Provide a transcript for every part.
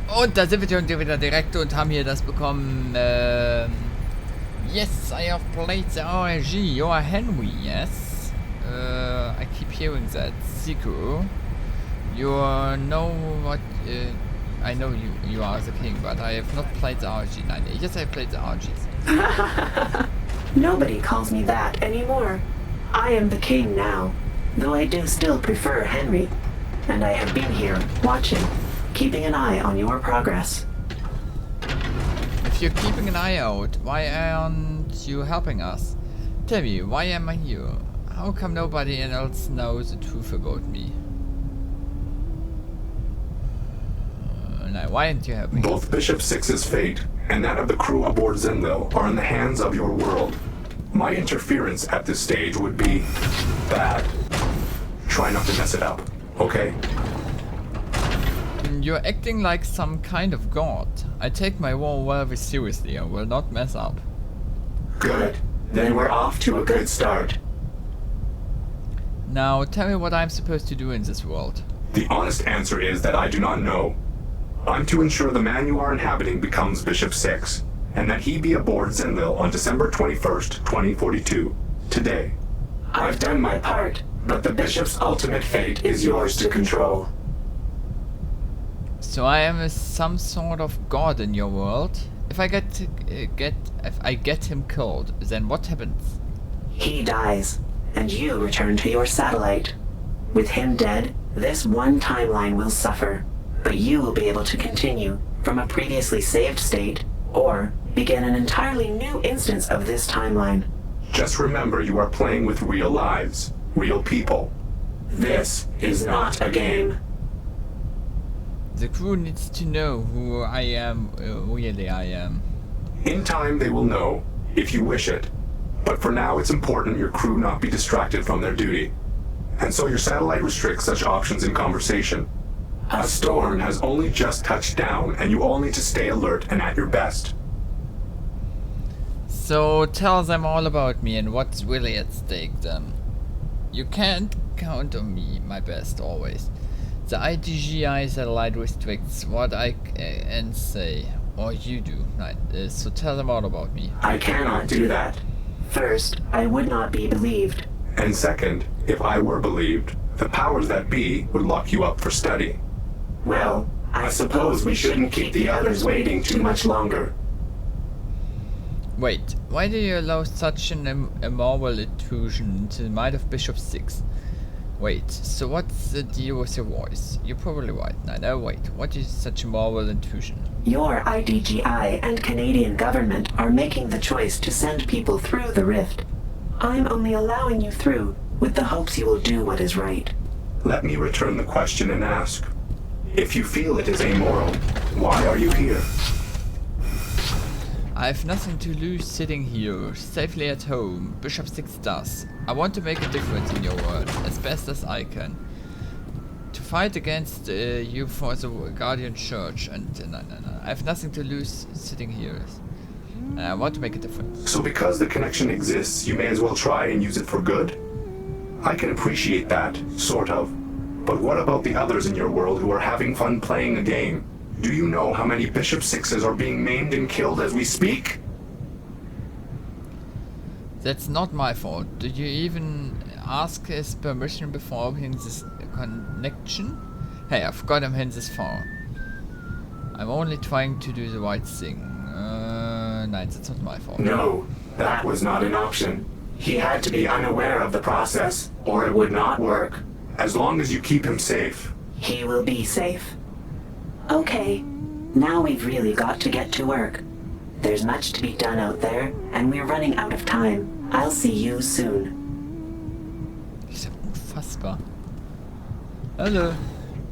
Und da sind wir schon wieder direkt und haben hier das bekommen. Yes, I have played the iDGi. You are Henry, yes? I keep hearing that. Zico. You know what... I know you are the king, but I have not played the iDGi. Nein, yes, I played the iDGi. Nobody calls me that anymore. I am the king now, though I do still prefer Henry. And I have been here, watching, keeping an eye on your progress. If you're keeping an eye out, why aren't you helping us? Tell me, why am I here? How come nobody else knows the truth about me? No, why aren't you helping? Both Bishop Six's fate and that of the crew aboard Zenville are in the hands of your world. My interference at this stage would be bad. Try not to mess it up, okay? You're acting like some kind of god. I take my role very seriously and will not mess up. Good. Then we're off to a good start. Now tell me what I'm supposed to do in this world. The honest answer is that I do not know. I'm to ensure the man you are inhabiting becomes Bishop Six, and that he be aboard Zenville on December 21st, 2042. Today. I've done my part, but the Bishop's ultimate fate is yours to control. So I am some sort of god in your world. If I get him killed, then what happens? He dies, and you return to your satellite. With him dead, this one timeline will suffer, but you will be able to continue from a previously saved state, or begin an entirely new instance of this timeline. Just remember you are playing with real lives, real people. This is not a game. The crew needs to know who I am, really I am. In time they will know, if you wish it. But for now it's important your crew not be distracted from their duty. And so your satellite restricts such options in conversation. A storm has only just touched down, and you all need to stay alert and at your best. So tell them all about me and what's really at stake then. You can't count on me, my best, always. The iDGi satellite restricts what I can say, or you do. So tell them all about me. I cannot do that. First, I would not be believed. And second, if I were believed, the powers that be would lock you up for study. Well, I suppose we shouldn't keep the others waiting too much longer. Wait, why do you allow such an immoral intrusion into the mind of Bishop Six? Wait, so what's the deal with your voice? You're probably right. No, wait, what is such a moral intrusion? Your iDGi and Canadian government are making the choice to send people through the rift. I'm only allowing you through with the hopes you will do what is right. Let me return the question and ask. If you feel it is amoral, why are you here? I have nothing to lose sitting here, safely at home. Bishop Six does. I want to make a difference in your world, as best as I can. To fight against you for the Guardian Church, and no. I have nothing to lose sitting here. I want to make a difference. So because the connection exists, you may as well try and use it for good? I can appreciate that, sort of. But what about the others in your world who are having fun playing a game? Do you know how many Bishop Sixes are being maimed and killed as we speak? That's not my fault. Did you even ask his permission before opening this connection? Hey, I've got him in this far. I'm only trying to do the right thing. No, that's not my fault. No, that was not an option. He had to be unaware of the process, or it would not work. As long as you keep him safe. He will be safe. Okay, now we've really got to get to work. There's much to be done out there, and we're running out of time. I'll see you soon. Ist ja unfassbar. Hallo.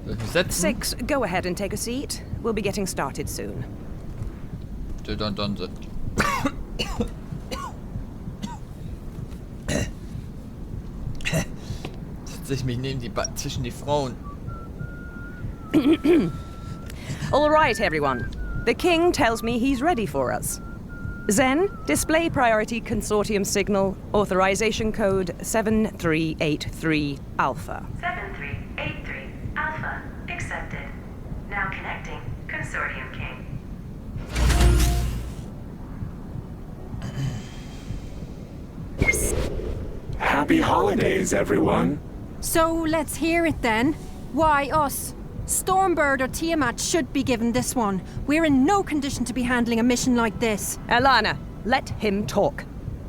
Setzen. Six, go ahead and take a seat. We'll be getting started soon. Dann. Setze ich mich zwischen die Frauen. All right, everyone. The king tells me he's ready for us. Zen, display priority consortium signal, authorization code 7383 Alpha. 7383 Alpha accepted. Now connecting Consortium, King. Happy holidays, everyone. So let's hear it then. Why us? Stormbird or Tiamat should be given this one. We're in no condition to be handling a mission like this. Alana, let him talk.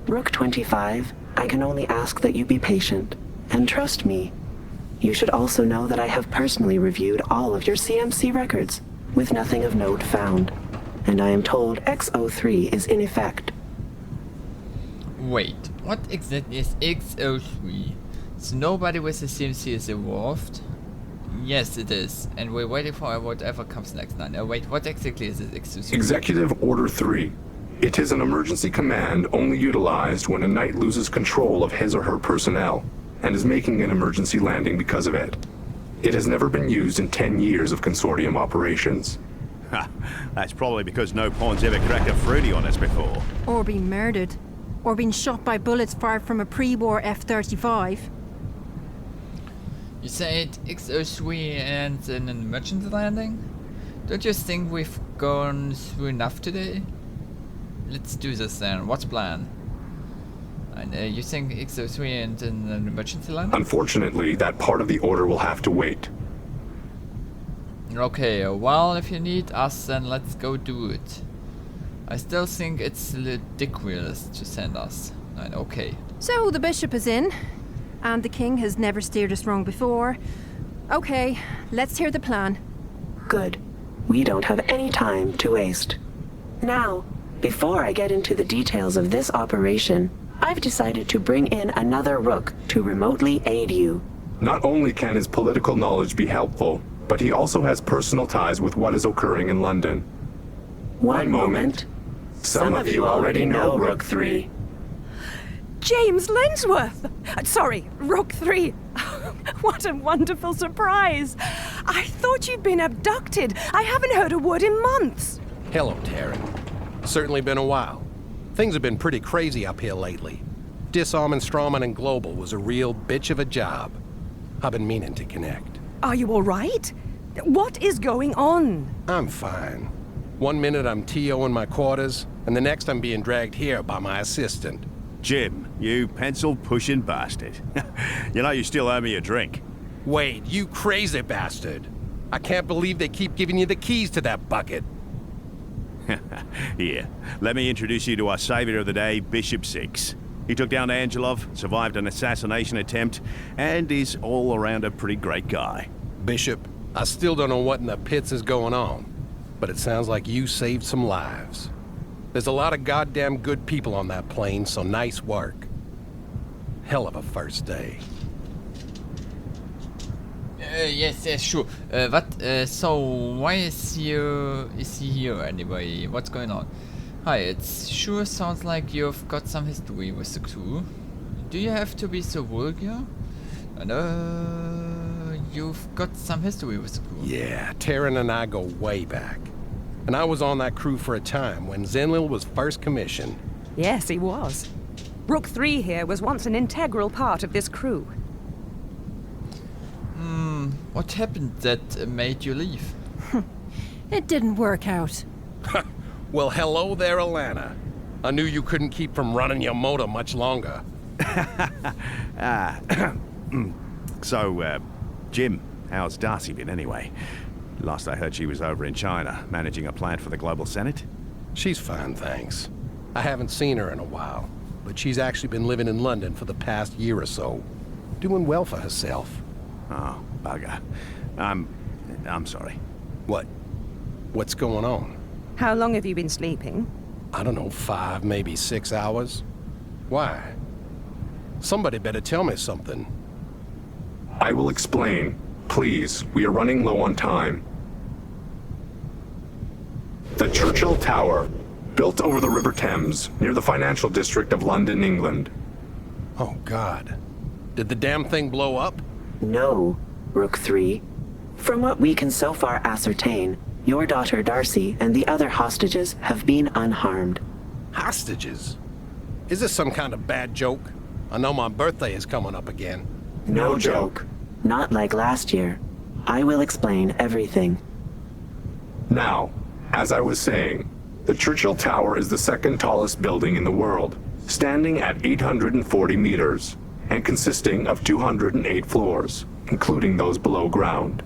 Rook 25, I can only ask that you be patient and trust me. You should also know that I have personally reviewed all of your CMC records, with nothing of note found. And I am told X03 is in effect. Wait, what exactly is X03? So nobody with the CMC is involved? Yes, it is. And we're waiting for whatever comes next. No, wait, what exactly is this X03? Executive Order 3. It is an emergency command only utilized when a knight loses control of his or her personnel and is making an emergency landing because of it. It has never been used in 10 years of Consortium operations. Ha, that's probably because no pawn's ever cracked a fruity on us before. Or been murdered. Or been shot by bullets fired from a pre-war F-35. You said X03 and an emergency landing? Don't you think we've gone through enough today? Let's do this then. What's the plan? And you think X03 and an emergency landing? Unfortunately, that part of the order will have to wait. Okay, well, if you need us, then let's go do it. I still think it's ridiculous to send us. And okay. So the bishop is in, and the king has never steered us wrong before. Okay, let's hear the plan. Good. We don't have any time to waste. Now, before I get into the details of this operation, I've decided to bring in another Rook to remotely aid you. Not only can his political knowledge be helpful, but he also has personal ties with what is occurring in London. One moment. Some of you already know Rook 3. James Lensworth! Sorry, Rook 3. What a wonderful surprise. I thought you'd been abducted. I haven't heard a word in months. Hello, Taryn. Certainly been a while. Things have been pretty crazy up here lately. Disarming Strawman and Global was a real bitch of a job. I've been meaning to connect. Are you all right? What is going on? I'm fine. One minute I'm TO in my quarters, and the next I'm being dragged here by my assistant. Jim, you pencil-pushing bastard. You know you still owe me a drink. Wait, you crazy bastard. I can't believe they keep giving you the keys to that bucket. Here, let me introduce you to our savior of the day, Bishop 6. He took down Angelov, survived an assassination attempt, and is all around a pretty great guy. Bishop, I still don't know what in the pits is going on, but it sounds like you saved some lives. There's a lot of goddamn good people on that plane, so nice work. Hell of a first day. Yes, sure. So why is he here anyway? What's going on? Hi, it sure sounds like you've got some history with the crew. Do you have to be so vulgar? You've got some history with the crew. Yeah, Taryn and I go way back. And I was on that crew for a time when Zenlil was first commissioned. Yes, he was. Rook 3 here was once an integral part of this crew. What happened that made you leave? It didn't work out. Well, hello there, Alana. I knew you couldn't keep from running your motor much longer. So, Jim, how's Darcy been anyway? Last I heard she was over in China, managing a plant for the Global Senate. She's fine, thanks. I haven't seen her in a while, but she's actually been living in London for the past year or so. Doing well for herself. Oh, bugger. I'm sorry. What? What's going on? How long have you been sleeping? I don't know, 5, maybe 6 hours. Why? Somebody better tell me something. I will explain. Please, we are running low on time. The Churchill Tower, built over the River Thames, near the financial district of London, England. Oh, God. Did the damn thing blow up? No, Rook 3. From what we can so far ascertain, your daughter Darcy and the other hostages have been unharmed. Hostages? Is this some kind of bad joke? I know my birthday is coming up again. No joke. Not like last year. I will explain everything. Now, as I was saying, the Churchill Tower is the second tallest building in the world, standing at 840 meters, and consisting of 208 floors, including those below ground.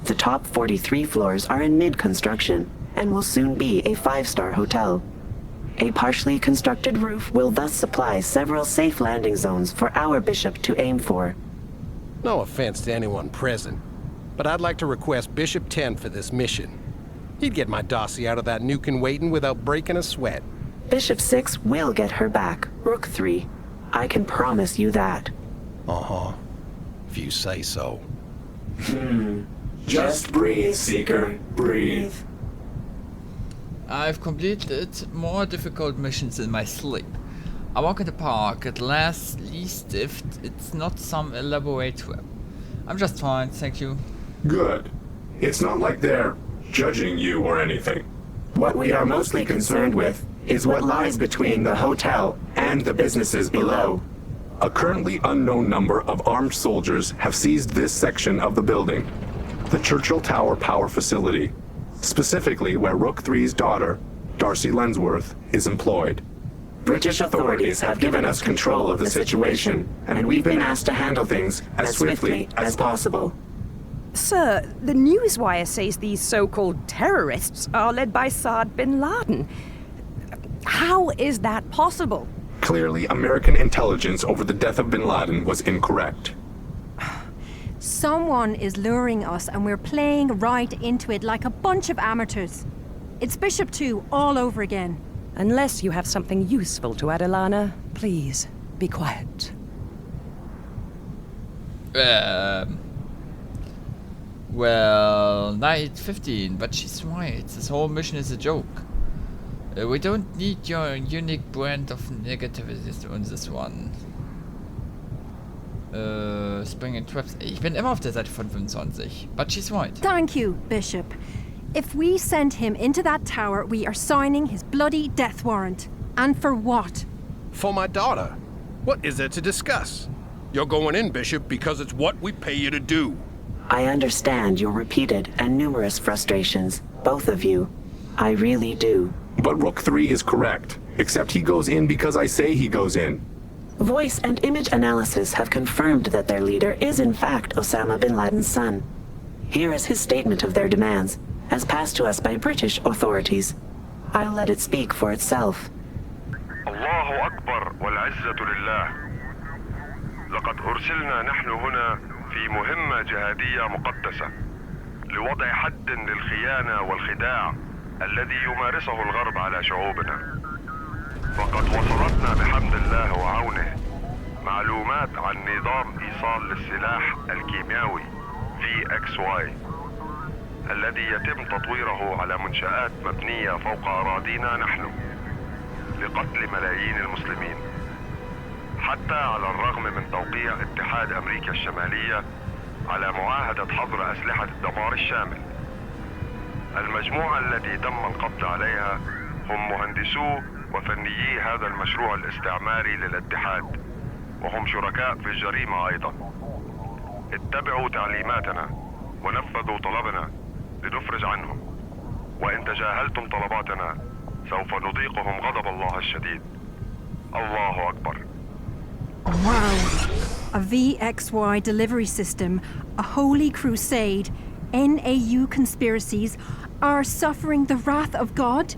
The top 43 floors are in mid-construction and will soon be a 5-star hotel. A partially constructed roof will thus supply several safe landing zones for our bishop to aim for. No offense to anyone present, but I'd like to request Bishop 10 for this mission. He'd get my dossier out of that nuke and waiting without breaking a sweat. Bishop 6 will get her back, Rook 3. I can promise you that. Uh-huh. If you say so. Just breathe, Seeker, breathe. I've completed more difficult missions in my sleep. I walk in the park at least if it's not some elaborate trip. I'm just fine, thank you. Good. It's not like they're judging you or anything. What we are mostly concerned with is what lies between the hotel and the businesses below. A currently unknown number of armed soldiers have seized this section of the building, the Churchill Tower Power Facility, specifically where Rook 3's daughter, Darcy Lensworth, is employed. British authorities have given us control of the situation, and we've been asked to handle things as swiftly as possible. Sir, the newswire says these so-called terrorists are led by Saad bin Laden. How is that possible? Clearly, American intelligence over the death of bin Laden was incorrect. Someone is luring us and we're playing right into it like a bunch of amateurs. It's Bishop 2 all over again. Unless you have something useful to add, Alana, please be quiet. Well, night 15, but she's right. This whole mission is a joke. We don't need your unique brand of negativism on this one. Spring and Traps. Ich bin immer auf der Seite von 25. But she's right. Thank you, Bishop. If we send him into that tower, we are signing his bloody death warrant. And for what? For my daughter. What is there to discuss? You're going in, Bishop, because it's what we pay you to do. I understand your repeated and numerous frustrations, both of you. I really do. But Rook 3 is correct, except he goes in because I say he goes in. Voice and image analysis have confirmed that their leader is in fact Osama bin Laden's son. Here is his statement of their demands, as passed to us by British authorities. I'll let it speak for itself. الله أكبر والعزة لله. لقد أرسلنا نحن هنا في مهمة جهادية مقدسة لوضع حد للخيانة والخداع الذي يمارسه الغرب على شعوبنا. وقد وصلتنا بحمد الله وعونه معلومات عن نظام إيصال للسلاح الكيميائي VXY الذي يتم تطويره على منشآت مبنية فوق أراضينا نحن لقتل ملايين المسلمين. حتى على الرغم من توقيع اتحاد أمريكا الشمالية على معاهدة حظر أسلحة الدمار الشامل. المجموعة التي تم القبض عليها هم مهندسو وفنيي هذا المشروع الاستعماري للاتحاد، وهم شركاء في الجريمة أيضا. اتبعوا تعليماتنا ونفذوا طلبنا لنفرج عنهم، وإن تجاهلتم طلباتنا سوف نذيقهم غضب الله الشديد. الله أكبر. Wow. A VXY delivery system, a holy crusade, NAU conspiracies are suffering the wrath of God?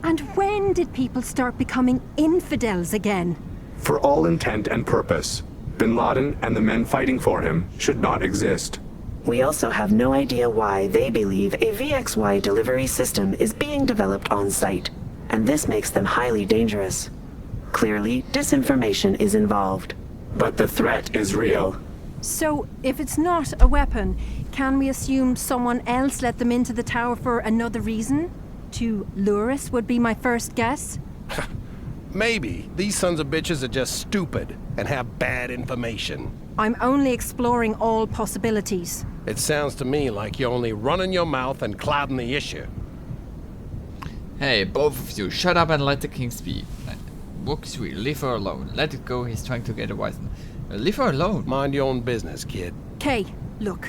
And when did people start becoming infidels again? For all intent and purpose, bin Laden and the men fighting for him should not exist. We also have no idea why they believe a VXY delivery system is being developed on site, and this makes them highly dangerous. Clearly, disinformation is involved. But the threat is real. So, if it's not a weapon, can we assume someone else let them into the tower for another reason? To lure us would be my first guess. Maybe. These sons of bitches are just stupid and have bad information. I'm only exploring all possibilities. It sounds to me like you're only running your mouth and clouding the issue. Hey, both of you, shut up and let the king speak. Book 3, leave her alone. Let it go, he's trying to get a wise. Leave her alone. Mind your own business, kid. Kay, look.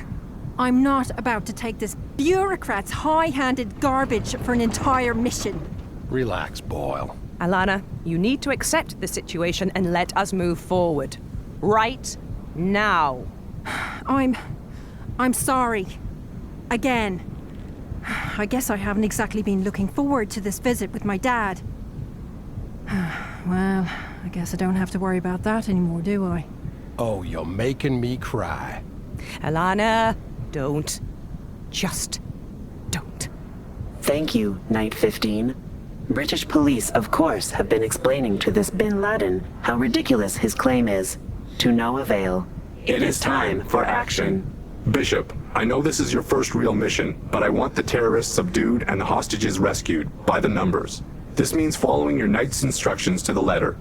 I'm not about to take this bureaucrats high-handed garbage for an entire mission. Relax, Boyle. Alana, you need to accept the situation and let us move forward. Right now. I'm sorry. Again. I guess I haven't exactly been looking forward to this visit with my dad. Well, I guess I don't have to worry about that anymore, do I? Oh, you're making me cry. Alana, don't. Just don't. Thank you, Night 15. British police, of course, have been explaining to this Bin Laden how ridiculous his claim is. To no avail. It is time for action. Bishop, I know this is your first real mission, but I want the terrorists subdued and the hostages rescued, by the numbers. This means following your knight's instructions to the letter.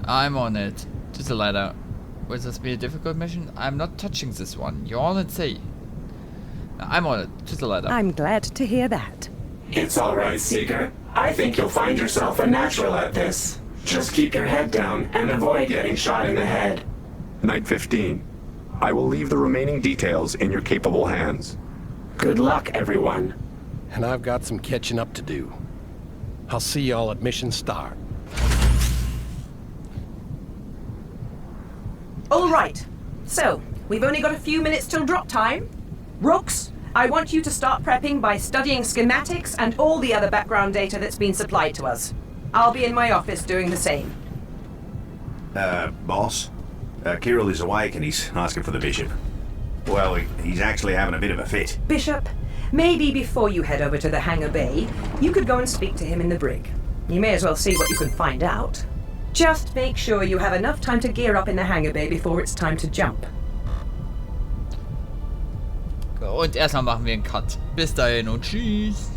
I'm on it. To the letter. Will this be a difficult mission? I'm not touching this one. You're all at sea. I'm on it. To the letter. I'm glad to hear that. It's all right, Seeker. I think you'll find yourself a natural at this. Just keep your head down and avoid getting shot in the head. Night 15. I will leave the remaining details in your capable hands. Good luck, everyone. And I've got some catching up to do. I'll see y'all at mission start. All right. So, we've only got a few minutes till drop time. Rooks, I want you to start prepping by studying schematics and all the other background data that's been supplied to us. I'll be in my office doing the same. Boss? Kirill is awake and he's asking for the Bishop. Well, he's actually having a bit of a fit. Bishop, maybe before you head over to the hangar bay, you could go and speak to him in the brig. You may as well see what you can find out. Just make sure you have enough time to gear up in the hangar bay before it's time to jump. Und erstmal machen wir einen Cut. Bis dahin und tschüss.